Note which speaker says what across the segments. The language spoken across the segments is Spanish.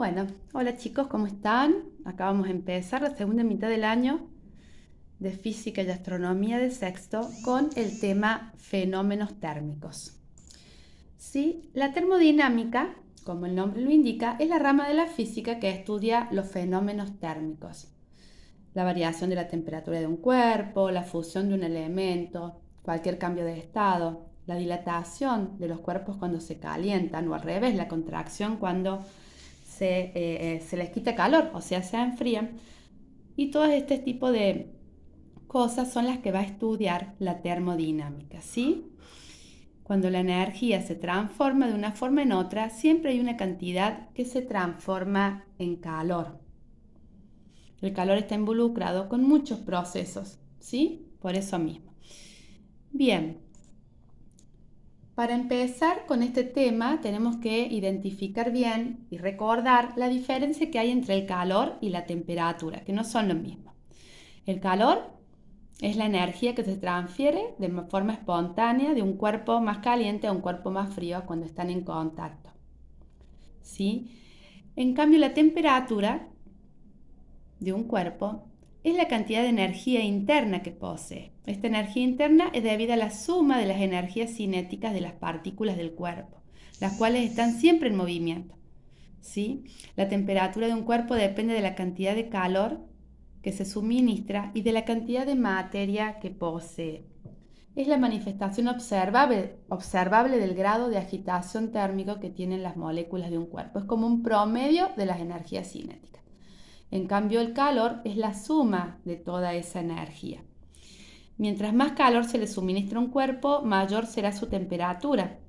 Speaker 1: Bueno, hola chicos, ¿cómo están? Acá vamos a empezar la segunda mitad del año de Física y Astronomía de sexto con el tema fenómenos térmicos. Sí, la termodinámica, como el nombre lo indica, es la rama de la física que estudia los fenómenos térmicos. La variación de la temperatura de un cuerpo, la fusión de un elemento, cualquier cambio de estado, la dilatación de los cuerpos cuando se calientan o al revés, la contracción cuando se les quita calor, o sea, se enfrían. Y todo este tipo de cosas son las que va a estudiar la termodinámica, ¿sí? Cuando la energía se transforma de una forma en otra, siempre hay una cantidad que se transforma en calor. El calor está involucrado con muchos procesos, ¿sí? Por eso mismo. Bien, para empezar con este tema tenemos que identificar bien y recordar la diferencia que hay entre el calor y la temperatura, que no son lo mismo. El calor es la energía que se transfiere de forma espontánea de un cuerpo más caliente a un cuerpo más frío cuando están en contacto, ¿sí? En cambio, la temperatura de un cuerpo es la cantidad de energía interna que posee. Esta energía interna es debida a la suma de las energías cinéticas de las partículas del cuerpo, las cuales están siempre en movimiento, ¿sí? La temperatura de un cuerpo depende de la cantidad de calor que se suministra y de la cantidad de materia que posee. Es la manifestación observable del grado de agitación térmico que tienen las moléculas de un cuerpo. Es como un promedio de las energías cinéticas. En cambio, el calor es la suma de toda esa energía. Mientras más calor se le suministra a un cuerpo, mayor será su temperatura.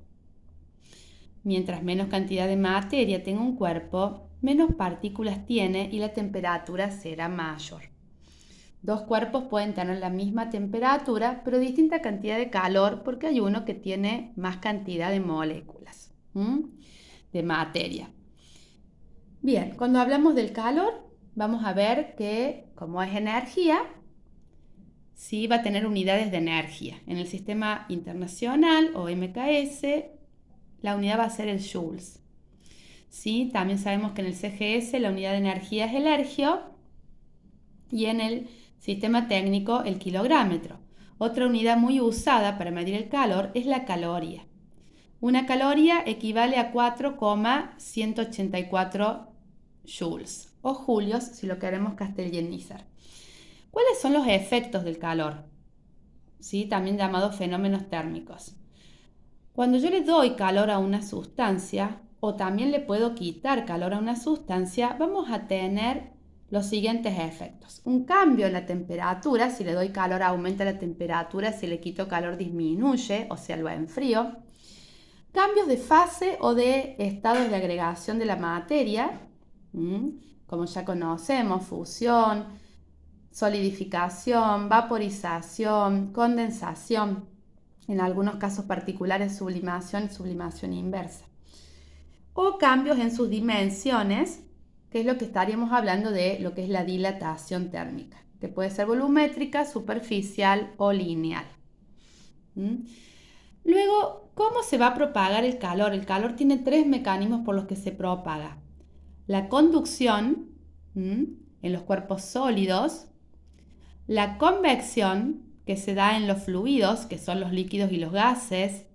Speaker 1: Mientras menos cantidad de materia tenga un cuerpo, menos partículas tiene y la temperatura será mayor. Dos cuerpos pueden tener la misma temperatura, pero distinta cantidad de calor porque hay uno que tiene más cantidad de moléculas, de materia. Bien, cuando hablamos del calor, vamos a ver que como es energía, sí va a tener unidades de energía. En el sistema internacional o MKS, la unidad va a ser el joules. ¿Sí? También sabemos que en el CGS la unidad de energía es el ergio y en el sistema técnico el kilográmetro. Otra unidad muy usada para medir el calor es la caloría. Una caloría equivale a 4,184 joules o julios si lo queremos castellanizar. ¿Cuáles son los efectos del calor? ¿Sí? También llamados fenómenos térmicos. Cuando yo le doy calor a una sustancia o también le puedo quitar calor a una sustancia, vamos a tener los siguientes efectos. Un cambio en la temperatura, si le doy calor aumenta la temperatura, si le quito calor disminuye, o sea, lo enfrío. Cambios de fase o de estados de agregación de la materia, como ya conocemos, fusión, solidificación, vaporización, condensación, en algunos casos particulares sublimación y sublimación inversa. O cambios en sus dimensiones, que es lo que estaríamos hablando de lo que es la dilatación térmica, que puede ser volumétrica, superficial o lineal. Luego, ¿cómo se va a propagar el calor? El calor tiene tres mecanismos por los que se propaga. La conducción en los cuerpos sólidos, la convección que se da en los fluidos, que son los líquidos y los gases,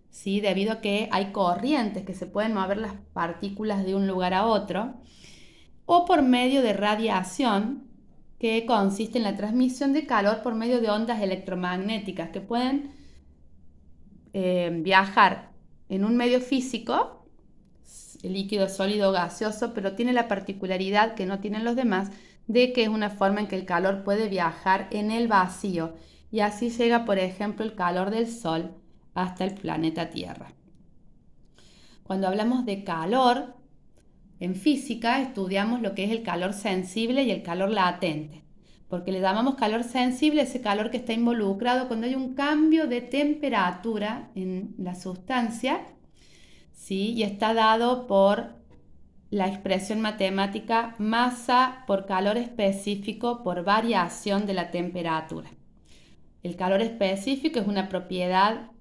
Speaker 1: ¿sí? Debido a que hay corrientes que se pueden mover las partículas de un lugar a otro, o por medio de radiación, que consiste en la transmisión de calor por medio de ondas electromagnéticas que pueden viajar en un medio físico, líquido, sólido, gaseoso, pero tiene la particularidad que no tienen los demás, de que es una forma en que el calor puede viajar en el vacío y así llega, por ejemplo, el calor del Sol hasta el planeta Tierra. Cuando hablamos de calor, en física estudiamos lo que es el calor sensible y el calor latente, porque le llamamos calor sensible ese calor que está involucrado cuando hay un cambio de temperatura en la sustancia, ¿sí? Y está dado por la expresión matemática masa por calor específico por variación de la temperatura. El calor específico es una propiedad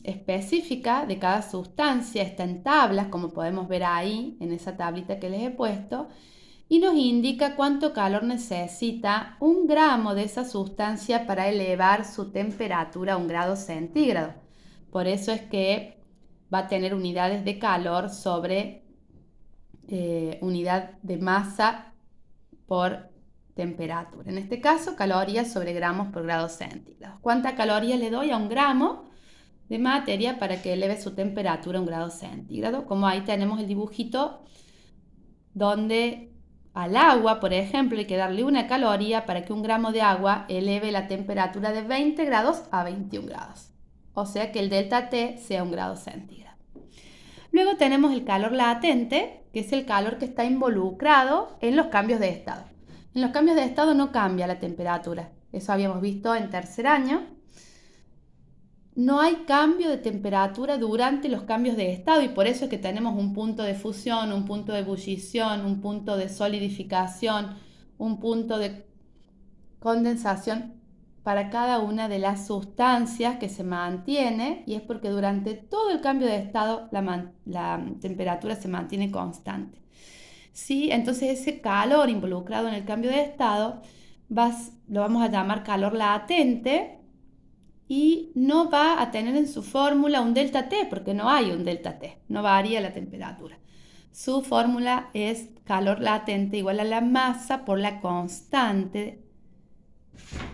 Speaker 1: específica de cada sustancia, está en tablas, como podemos ver ahí en esa tablita que les he puesto, y nos indica cuánto calor necesita 1 gramo de esa sustancia para elevar su temperatura a 1 grado centígrado. Por eso es que va a tener unidades de calor sobre unidad de masa por temperatura. En este caso, calorías sobre gramos por grado centígrado. ¿Cuántas calorías le doy a 1 gramo de materia para que eleve su temperatura a 1 grado centígrado? Como ahí tenemos el dibujito donde al agua, por ejemplo, hay que darle 1 caloría para que 1 gramo de agua eleve la temperatura de 20 grados a 21 grados. O sea que el delta T sea 1 grado centígrado. Luego tenemos el calor latente, que es el calor que está involucrado en los cambios de estado. En los cambios de estado no cambia la temperatura. Eso habíamos visto en tercer año. No hay cambio de temperatura durante los cambios de estado y por eso es que tenemos un punto de fusión, un punto de ebullición, un punto de solidificación, un punto de condensación para cada una de las sustancias que se mantiene, y es porque durante todo el cambio de estado la temperatura se mantiene constante. ¿Sí? Entonces ese calor involucrado en el cambio de estado lo vamos a llamar calor latente y no va a tener en su fórmula un delta T porque no hay un delta T, no varía la temperatura. Su fórmula es calor latente igual a la masa por la constante,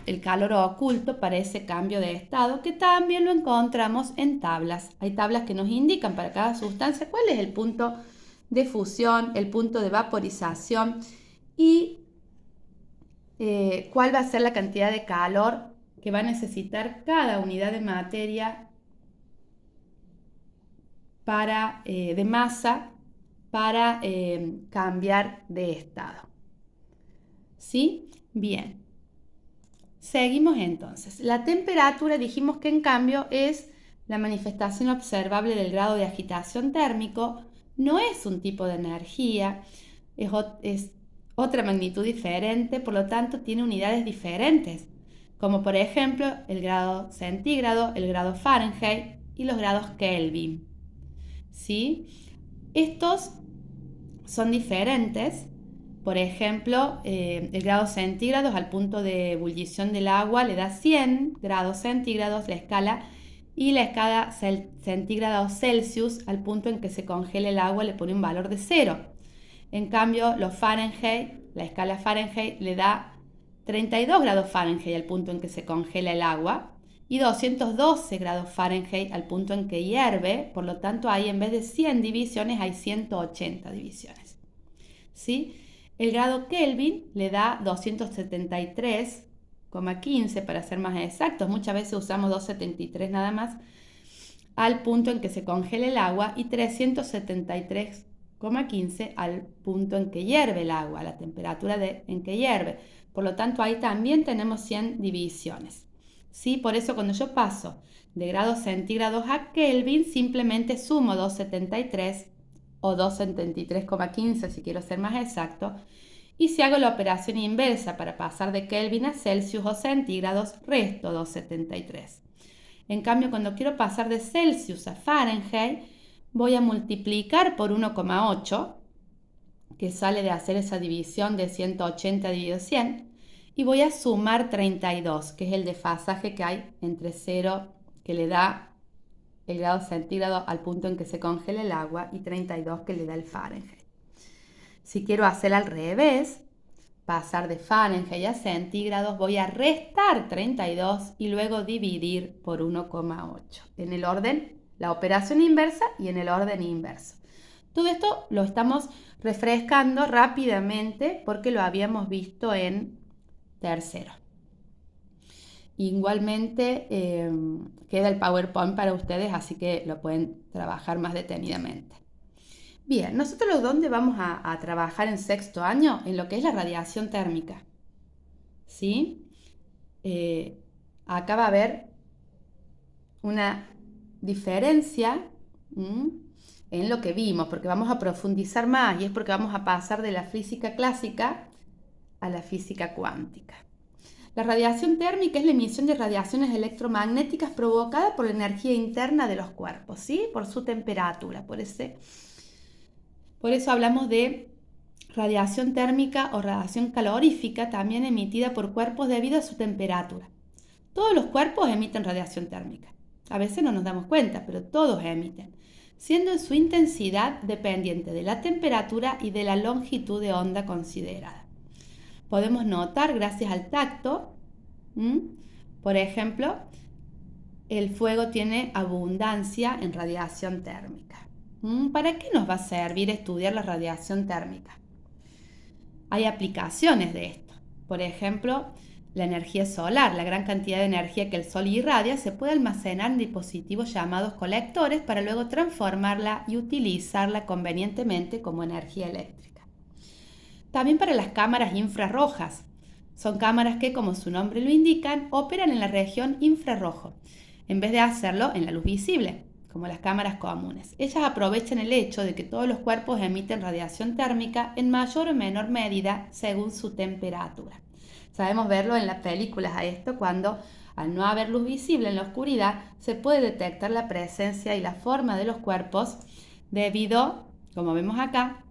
Speaker 1: el calor oculto para ese cambio de estado, que también lo encontramos en tablas. Hay tablas que nos indican para cada sustancia cuál es el punto de fusión, el punto de vaporización y cuál va a ser la cantidad de calor que va a necesitar cada unidad de materia de masa para cambiar de estado. ¿Sí? Bien. Seguimos entonces. La temperatura dijimos que en cambio es la manifestación observable del grado de agitación térmico, no es un tipo de energía, es otra magnitud diferente, por lo tanto tiene unidades diferentes, como por ejemplo el grado centígrado, el grado Fahrenheit y los grados Kelvin. ¿Sí? Estos son diferentes. Por ejemplo, el grado centígrados al punto de ebullición del agua le da 100 grados centígrados la escala, y la escala centígrados Celsius al punto en que se congela el agua le pone un valor de 0. En cambio, los Fahrenheit, la escala Fahrenheit le da 32 grados Fahrenheit al punto en que se congela el agua y 212 grados Fahrenheit al punto en que hierve. Por lo tanto, ahí en vez de 100 divisiones hay 180 divisiones. ¿Sí? El grado Kelvin le da 273,15 para ser más exactos. Muchas veces usamos 273 nada más al punto en que se congela el agua y 373,15 al punto en que hierve el agua, la temperatura en que hierve. Por lo tanto, ahí también tenemos 100 divisiones. ¿Sí? Por eso cuando yo paso de grados centígrados a Kelvin, simplemente sumo 273 o 273,15 si quiero ser más exacto, y si hago la operación inversa para pasar de Kelvin a Celsius o centígrados, resto 273. En cambio, cuando quiero pasar de Celsius a Fahrenheit, voy a multiplicar por 1,8, que sale de hacer esa división de 180 dividido 100, y voy a sumar 32, que es el desfasaje que hay entre 0, que le da el grado centígrado al punto en que se congela el agua, y 32 que le da el Fahrenheit. Si quiero hacer al revés, pasar de Fahrenheit a centígrados, voy a restar 32 y luego dividir por 1,8. En el orden, la operación inversa y en el orden inverso. Todo esto lo estamos refrescando rápidamente porque lo habíamos visto en tercero. Igualmente queda el PowerPoint para ustedes, así que lo pueden trabajar más detenidamente. Bien, nosotros ¿dónde vamos a trabajar en sexto año? En lo que es la radiación térmica. ¿Sí? Acá va a haber una diferencia en lo que vimos, porque vamos a profundizar más y es porque vamos a pasar de la física clásica a la física cuántica. La radiación térmica es la emisión de radiaciones electromagnéticas provocada por la energía interna de los cuerpos, ¿sí? Por su temperatura. Por eso hablamos de radiación térmica o radiación calorífica, también emitida por cuerpos debido a su temperatura. Todos los cuerpos emiten radiación térmica. A veces no nos damos cuenta, pero todos emiten, siendo en su intensidad dependiente de la temperatura y de la longitud de onda considerada. Podemos notar gracias al tacto, por ejemplo, el fuego tiene abundancia en radiación térmica. ¿Para qué nos va a servir estudiar la radiación térmica? Hay aplicaciones de esto. Por ejemplo, la energía solar, la gran cantidad de energía que el sol irradia, se puede almacenar en dispositivos llamados colectores para luego transformarla y utilizarla convenientemente como energía eléctrica. También para las cámaras infrarrojas. Son cámaras que, como su nombre lo indican, operan en la región infrarrojo, en vez de hacerlo en la luz visible, como las cámaras comunes. Ellas aprovechan el hecho de que todos los cuerpos emiten radiación térmica en mayor o menor medida según su temperatura. Sabemos verlo en las películas a esto cuando, al no haber luz visible en la oscuridad, se puede detectar la presencia y la forma de los cuerpos debido, como vemos acá,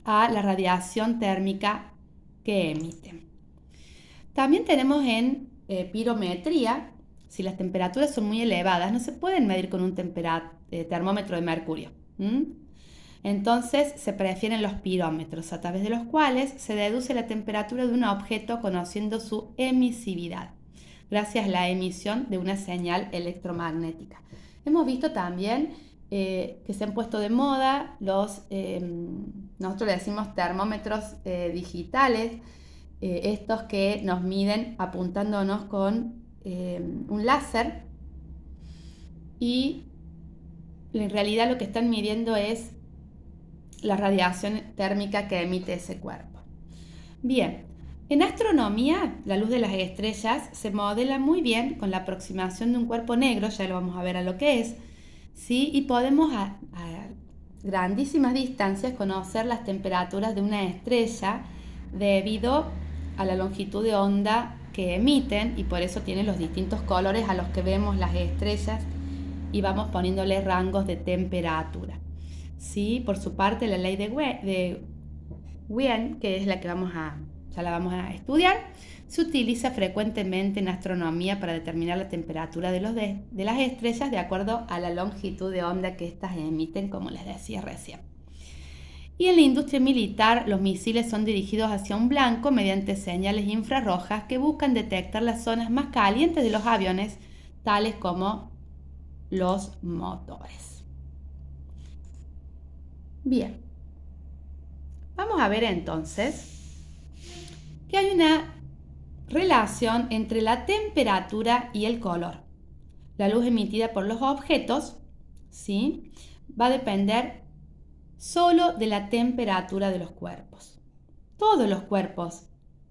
Speaker 1: a la radiación térmica que emiten. También tenemos en pirometría, si las temperaturas son muy elevadas, no se pueden medir con un termómetro de mercurio. Entonces se prefieren los pirómetros, a través de los cuales se deduce la temperatura de un objeto conociendo su emisividad, gracias a la emisión de una señal electromagnética. Hemos visto también que se han puesto de moda nosotros le decimos termómetros digitales, estos que nos miden apuntándonos con un láser, y en realidad lo que están midiendo es la radiación térmica que emite ese cuerpo. Bien, en astronomía, la luz de las estrellas se modela muy bien con la aproximación de un cuerpo negro, ya lo vamos a ver a lo que es, ¿sí? Y podemos a grandísimas distancias conocer las temperaturas de una estrella debido a la longitud de onda que emiten, y por eso tienen los distintos colores a los que vemos las estrellas y vamos poniéndole rangos de temperatura. Sí, por su parte, la ley de Wien, que es la que ya la vamos a estudiar, se utiliza frecuentemente en astronomía para determinar la temperatura de las estrellas de acuerdo a la longitud de onda que éstas emiten, como les decía recién. Y en la industria militar, los misiles son dirigidos hacia un blanco mediante señales infrarrojas que buscan detectar las zonas más calientes de los aviones, tales como los motores. Bien, vamos a ver entonces que hay una relación entre la temperatura y el color. La luz emitida por los objetos, ¿sí?, va a depender solo de la temperatura de los cuerpos. Todos los cuerpos,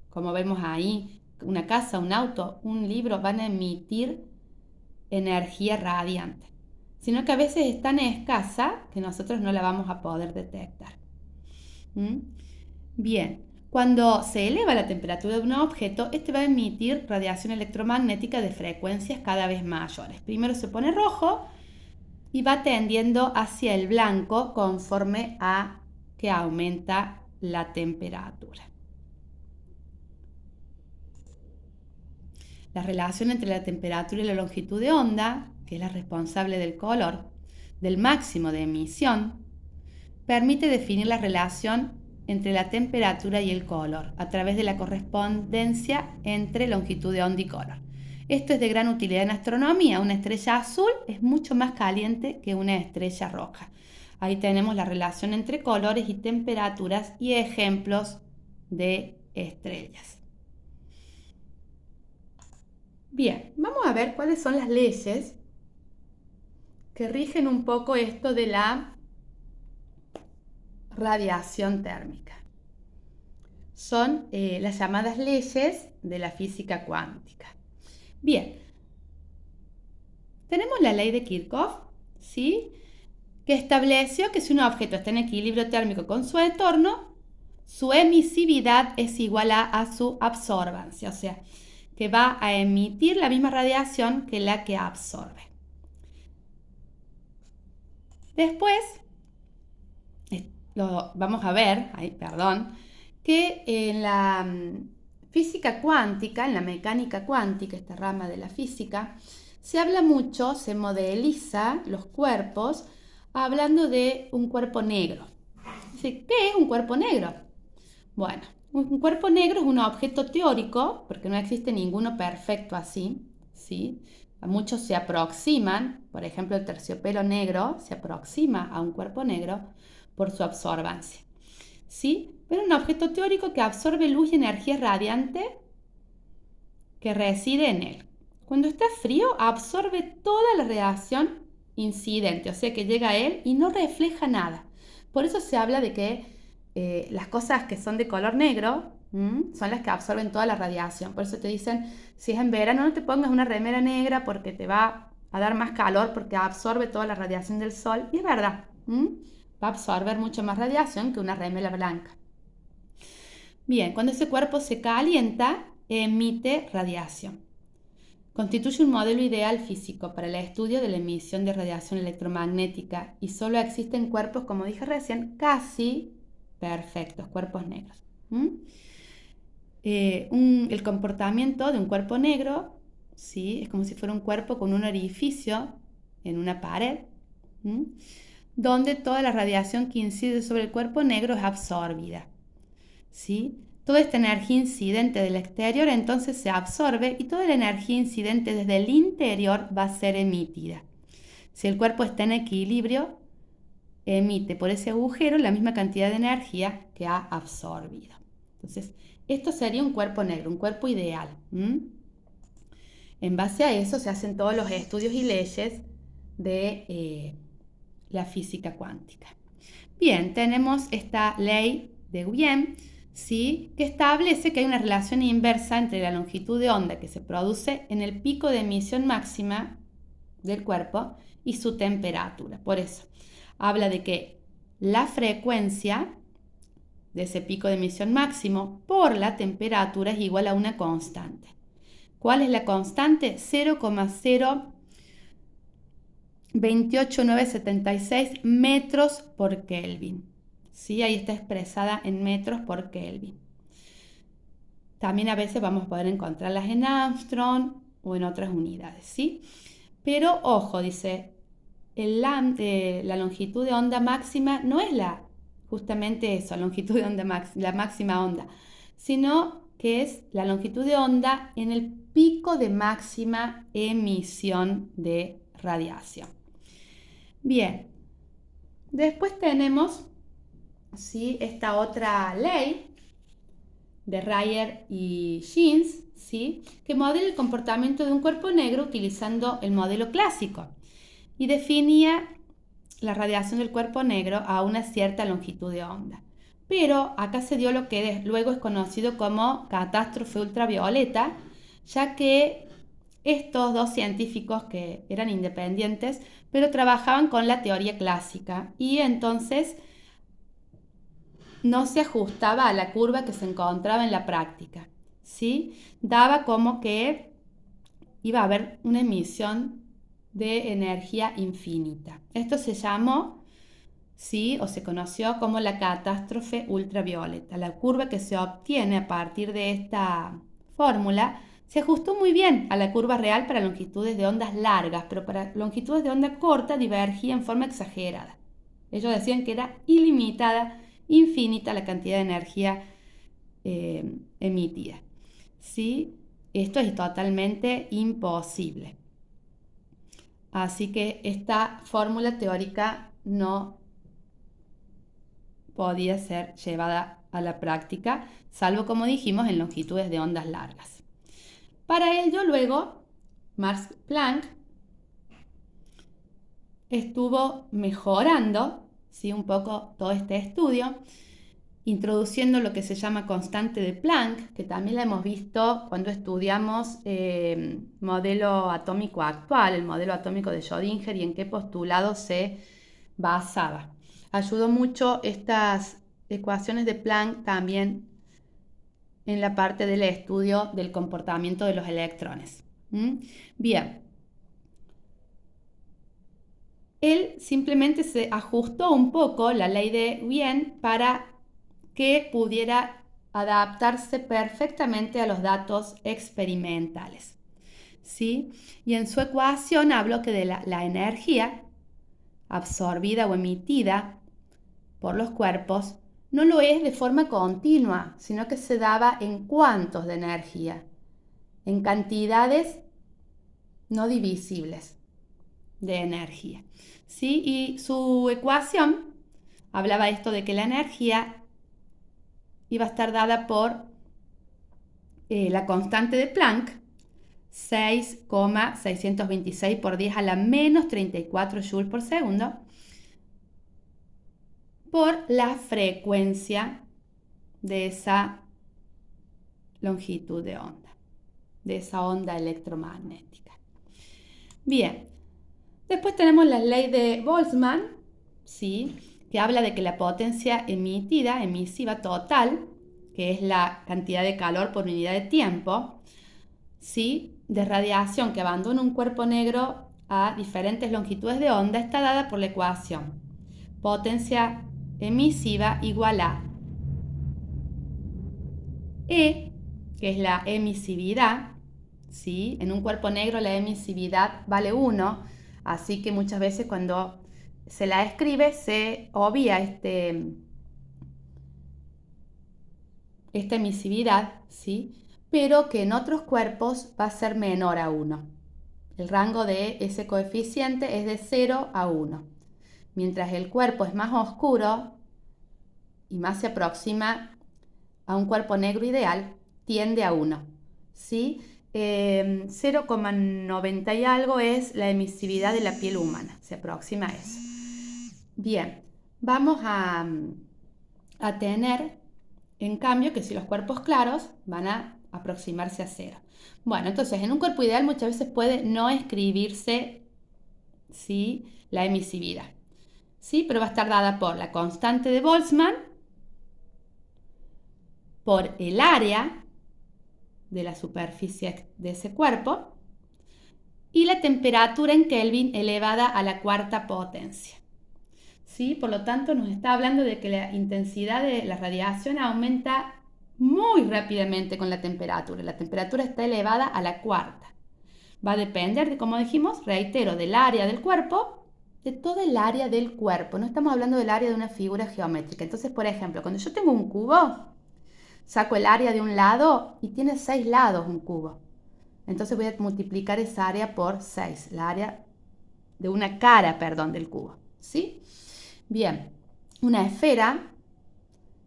Speaker 1: como vemos ahí, una casa, un auto, un libro, van a emitir energía radiante, sino que a veces es tan escasa que nosotros no la vamos a poder detectar. Bien, cuando se eleva la temperatura de un objeto, este va a emitir radiación electromagnética de frecuencias cada vez mayores. Primero se pone rojo y va tendiendo hacia el blanco conforme a que aumenta la temperatura. La relación entre la temperatura y la longitud de onda, que es la responsable del color, del máximo de emisión, permite definir la relación entre la temperatura y el color a través de la correspondencia entre longitud de onda y color. Esto es de gran utilidad en astronomía. Una estrella azul es mucho más caliente que una estrella roja. Ahí tenemos la relación entre colores y temperaturas y ejemplos de estrellas. Bien, vamos a ver cuáles son las leyes que rigen un poco esto de la radiación térmica. Son las llamadas leyes de la física cuántica. Bien, tenemos la ley de Kirchhoff, ¿sí?, que estableció que si un objeto está en equilibrio térmico con su entorno, su emisividad es igual a su absorbancia, o sea, que va a emitir la misma radiación que la que absorbe. Después, vamos a ver, que en la física cuántica, en la mecánica cuántica, esta rama de la física, se habla mucho, se modeliza los cuerpos hablando de un cuerpo negro. Dice, ¿qué es un cuerpo negro? Bueno, un cuerpo negro es un objeto teórico, porque no existe ninguno perfecto así, ¿sí? Muchos se aproximan, por ejemplo, el terciopelo negro se aproxima a un cuerpo negro por su absorbancia, ¿sí? Pero es un objeto teórico que absorbe luz y energía radiante que reside en él. Cuando está frío, absorbe toda la radiación incidente, o sea que llega a él y no refleja nada. Por eso se habla de que las cosas que son de color negro son las que absorben toda la radiación. Por eso te dicen, si es en verano no te pongas una remera negra porque te va a dar más calor porque absorbe toda la radiación del sol. Y es verdad, va a absorber mucho más radiación que una remera blanca. Bien, cuando ese cuerpo se calienta, emite radiación. Constituye un modelo ideal físico para el estudio de la emisión de radiación electromagnética y solo existen cuerpos, como dije recién, casi perfectos, cuerpos negros. El comportamiento de un cuerpo negro, ¿sí? Es como si fuera un cuerpo con un orificio en una pared, donde toda la radiación que incide sobre el cuerpo negro es absorbida, ¿sí? Toda esta energía incidente del exterior entonces se absorbe y toda la energía incidente desde el interior va a ser emitida. Si el cuerpo está en equilibrio, emite por ese agujero la misma cantidad de energía que ha absorbido. Entonces, esto sería un cuerpo negro, un cuerpo ideal. En base a eso se hacen todos los estudios y leyes de la física cuántica. Bien, tenemos esta ley de Wien, ¿sí? Que establece que hay una relación inversa entre la longitud de onda que se produce en el pico de emisión máxima del cuerpo y su temperatura. Por eso, habla de que la frecuencia de ese pico de emisión máximo por la temperatura es igual a una constante. ¿Cuál es la constante? 0,028976 metros por Kelvin. ¿Sí? Ahí está expresada en metros por Kelvin. También a veces vamos a poder encontrarlas en Armstrong o en otras unidades, ¿sí? Pero ojo, dice, la longitud de onda máxima no es justamente eso, longitud de onda la máxima onda, sino que es la longitud de onda en el pico de máxima emisión de radiación. Bien, después tenemos, ¿sí?, esta otra ley de Ryer y Jeans, ¿sí?, que modela el comportamiento de un cuerpo negro utilizando el modelo clásico y definía la radiación del cuerpo negro a una cierta longitud de onda. Pero acá se dio lo que luego es conocido como catástrofe ultravioleta, ya que estos dos científicos que eran independientes, pero trabajaban con la teoría clásica y entonces no se ajustaba a la curva que se encontraba en la práctica, ¿sí? Daba como que iba a haber una emisión de energía infinita. Esto se llamó, ¿sí?, o se conoció como la catástrofe ultravioleta. La curva que se obtiene a partir de esta fórmula se ajustó muy bien a la curva real para longitudes de ondas largas, pero para longitudes de onda corta divergía en forma exagerada. Ellos decían que era ilimitada, infinita la cantidad de energía emitida, ¿sí? Esto es totalmente imposible. Así que esta fórmula teórica no podía ser llevada a la práctica, salvo, como dijimos, en longitudes de ondas largas. Para ello, luego, Max Planck estuvo mejorando, ¿sí?, un poco todo este estudio, introduciendo lo que se llama constante de Planck, que también la hemos visto cuando estudiamos modelo atómico actual, el modelo atómico de Schrödinger y en qué postulado se basaba. Ayudó mucho estas ecuaciones de Planck también en la parte del estudio del comportamiento de los electrones. Bien. Él simplemente se ajustó un poco la ley de Wien para que pudiera adaptarse perfectamente a los datos experimentales. ¿Sí? Y en su ecuación habló que de la energía absorbida o emitida por los cuerpos no lo es de forma continua, sino que se daba en cuantos de energía, en cantidades no divisibles de energía. ¿Sí? Y su ecuación hablaba esto de que la energía iba a estar dada por la constante de Planck, 6,626 por 10 a la menos 34 joules por segundo, por la frecuencia de esa longitud de onda, de esa onda electromagnética. Bien, después tenemos la ley de Boltzmann, ¿sí? Que habla de que la potencia emisiva total, que es la cantidad de calor por unidad de tiempo, ¿sí? De radiación que abandona un cuerpo negro a diferentes longitudes de onda, está dada por la ecuación potencia emisiva igual a E, que es la emisividad, ¿sí? En un cuerpo negro la emisividad vale 1, así que muchas veces cuando se la escribe se obvia esta emisividad, ¿sí? Pero que en otros cuerpos va a ser menor a 1. El rango de ese coeficiente es de 0 a 1. Mientras el cuerpo es más oscuro y más se aproxima a un cuerpo negro ideal, tiende a 1. ¿Sí? 0,90 y algo es la emisividad de la piel humana, se aproxima a eso. Bien, vamos a tener, en cambio, que si los cuerpos claros van a aproximarse a 0. Bueno, entonces en un cuerpo ideal muchas veces puede no escribirse, ¿sí?, la emisividad, ¿sí? Pero va a estar dada por la constante de Boltzmann, por el área de la superficie de ese cuerpo y la temperatura en Kelvin elevada a la cuarta potencia. ¿Sí? Por lo tanto, nos está hablando de que la intensidad de la radiación aumenta muy rápidamente con la temperatura. La temperatura está elevada a la cuarta. Va a depender de, como dijimos, reitero, del área del cuerpo, de todo el área del cuerpo. No estamos hablando del área de una figura geométrica. Entonces, por ejemplo, cuando yo tengo un cubo, saco el área de un lado y tiene 6 lados un cubo. Entonces voy a multiplicar esa área por 6, la área de una cara, del cubo. ¿Sí? Bien, una esfera,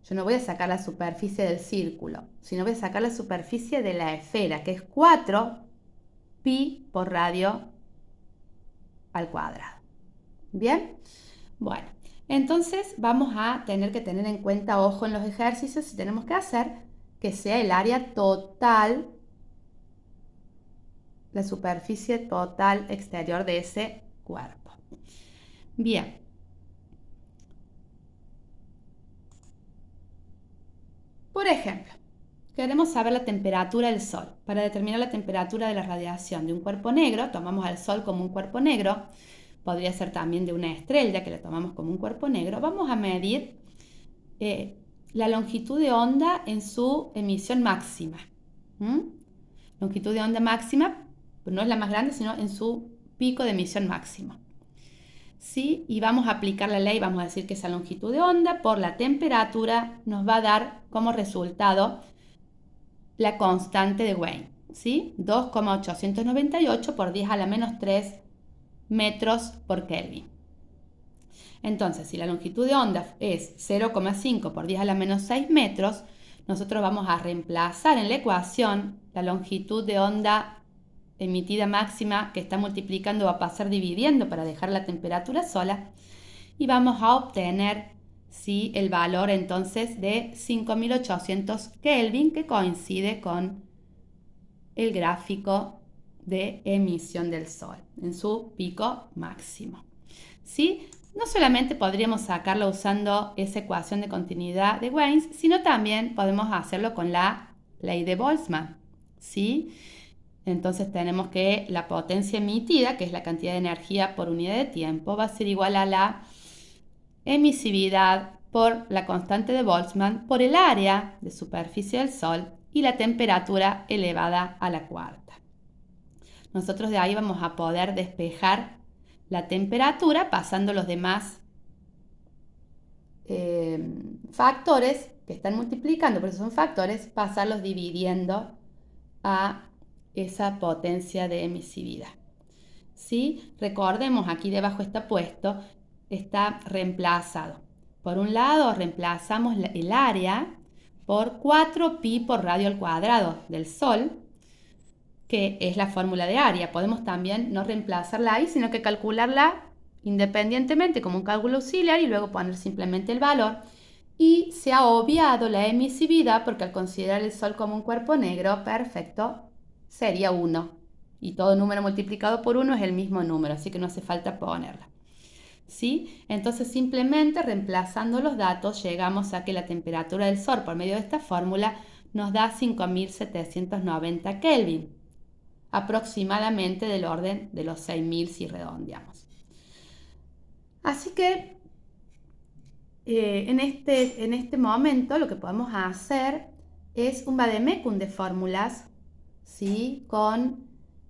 Speaker 1: yo no voy a sacar la superficie del círculo, sino voy a sacar la superficie de la esfera, que es 4 pi por radio al cuadrado. ¿Bien? Bueno, entonces vamos a tener que tener en cuenta, ojo en los ejercicios, si tenemos que hacer que sea el área total, la superficie total exterior de ese cuerpo. Bien. Por ejemplo, queremos saber la temperatura del Sol. Para determinar la temperatura de la radiación de un cuerpo negro, tomamos al Sol como un cuerpo negro, podría ser también de una estrella que la tomamos como un cuerpo negro. Vamos a medir la longitud de onda en su emisión máxima. Longitud de onda máxima, no es la más grande, sino en su pico de emisión máximo. ¿Sí? Y vamos a aplicar la ley, vamos a decir que esa longitud de onda por la temperatura nos va a dar como resultado la constante de Wien, ¿sí? 2,898 por 10 a la menos 3 metros por Kelvin. Entonces, si la longitud de onda es 0,5 por 10 a la menos 6 metros, nosotros vamos a reemplazar en la ecuación la longitud de onda emitida máxima que está multiplicando, va a pasar dividiendo para dejar la temperatura sola y vamos a obtener, ¿sí?, el valor entonces de 5800 Kelvin, que coincide con el gráfico de emisión del Sol en su pico máximo. ¿Sí? No solamente podríamos sacarlo usando esa ecuación de continuidad de Wien, sino también podemos hacerlo con la ley de Boltzmann, ¿sí? Entonces tenemos que la potencia emitida, que es la cantidad de energía por unidad de tiempo, va a ser igual a la emisividad por la constante de Boltzmann por el área de superficie del Sol y la temperatura elevada a la cuarta. Nosotros de ahí vamos a poder despejar la temperatura pasando los demás factores que están multiplicando, por eso son factores, pasarlos dividiendo a esa potencia de emisividad. ¿Sí? Recordemos, aquí debajo está puesto, está reemplazado. Por un lado, reemplazamos el área por 4pi por radio al cuadrado del Sol, que es la fórmula de área. Podemos también no reemplazarla ahí, sino que calcularla independientemente como un cálculo auxiliar y luego poner simplemente el valor. Y se ha obviado la emisividad porque al considerar el Sol como un cuerpo negro, perfecto, sería 1. Y todo número multiplicado por 1 es el mismo número, así que no hace falta ponerla. ¿Sí? Entonces simplemente reemplazando los datos llegamos a que la temperatura del Sol por medio de esta fórmula nos da 5790 Kelvin, aproximadamente del orden de los 6000 si redondeamos. Así que en este momento lo que podemos hacer es un vademecum de fórmulas, ¿sí?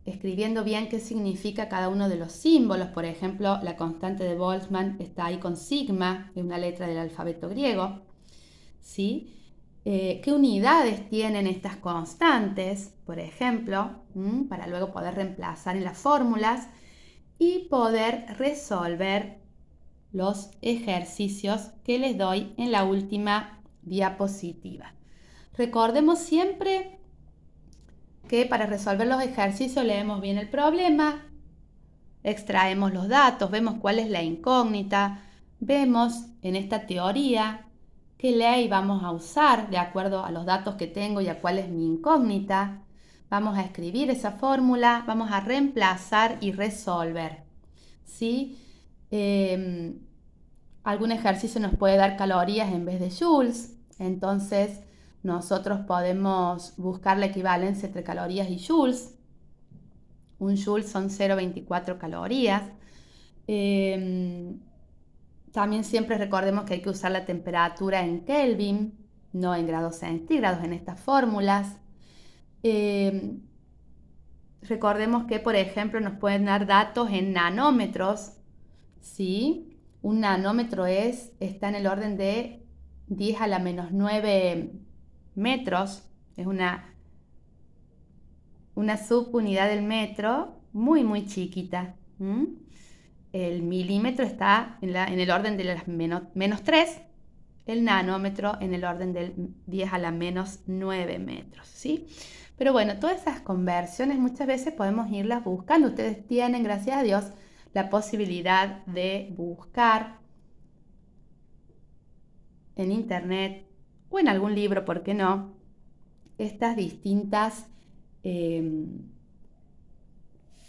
Speaker 1: Escribiendo bien qué significa cada uno de los símbolos. Por ejemplo, la constante de Boltzmann está ahí con sigma, es una letra del alfabeto griego, ¿sí? ¿Qué unidades tienen estas constantes, por ejemplo? Para luego poder reemplazar en las fórmulas y poder resolver los ejercicios que les doy en la última diapositiva. Recordemos siempre que para resolver los ejercicios leemos bien el problema, extraemos los datos, vemos cuál es la incógnita, vemos en esta teoría qué ley vamos a usar de acuerdo a los datos que tengo y a cuál es mi incógnita. Vamos a escribir esa fórmula, vamos a reemplazar y resolver, ¿sí? Algún ejercicio nos puede dar calorías en vez de joules, entonces nosotros podemos buscar la equivalencia entre calorías y joules. Un joule son 0,24 calorías. También siempre recordemos que hay que usar la temperatura en Kelvin, no en grados centígrados en estas fórmulas. Recordemos que, por ejemplo, nos pueden dar datos en nanómetros, ¿sí? Un nanómetro está en el orden de 10 a la menos 9 metros. Es una subunidad del metro muy, muy chiquita. El milímetro está en el orden de las menos 3. El nanómetro en el orden del 10 a la menos 9 metros, ¿sí? Pero bueno, todas esas conversiones muchas veces podemos irlas buscando. Ustedes tienen, gracias a Dios, la posibilidad de buscar en internet o en algún libro, ¿por qué no?, estas distintas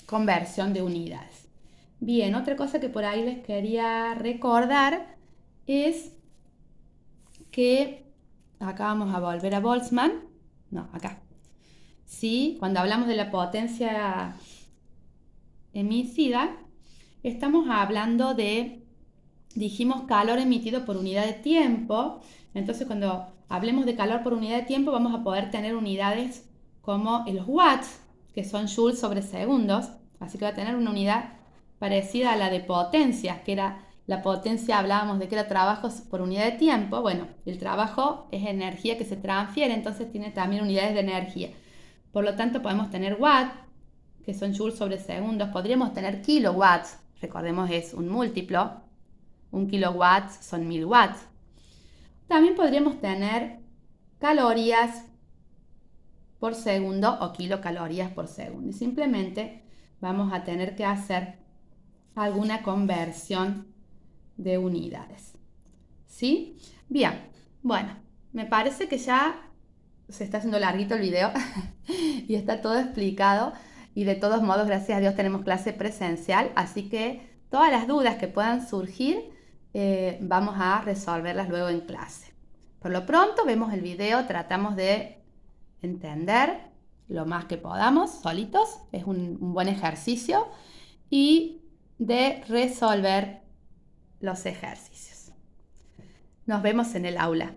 Speaker 1: conversión de unidades. Bien, otra cosa que por ahí les quería recordar es que acá vamos a volver a Boltzmann, no, acá, ¿sí? Cuando hablamos de la potencia emitida, estamos hablando de, dijimos, calor emitido por unidad de tiempo. Entonces, cuando hablemos de calor por unidad de tiempo, vamos a poder tener unidades como los watts, que son joules sobre segundos. Así que va a tener una unidad parecida a la de potencia, que era la potencia, hablábamos de que era trabajo por unidad de tiempo. Bueno, el trabajo es energía que se transfiere, entonces tiene también unidades de energía. Por lo tanto, podemos tener watts, que son joules sobre segundos. Podríamos tener kilowatts, recordemos es un múltiplo. Un kilowatt son 1000 watts. También podríamos tener calorías por segundo o kilocalorías por segundo. Y simplemente vamos a tener que hacer alguna conversión de unidades. ¿Sí? Bien, bueno, me parece que ya se está haciendo larguito el video y está todo explicado. Y de todos modos, gracias a Dios, tenemos clase presencial. Así que todas las dudas que puedan surgir, vamos a resolverlas luego en clase. Por lo pronto, vemos el video, tratamos de entender lo más que podamos solitos, es un buen ejercicio, y de resolver los ejercicios. Nos vemos en el aula.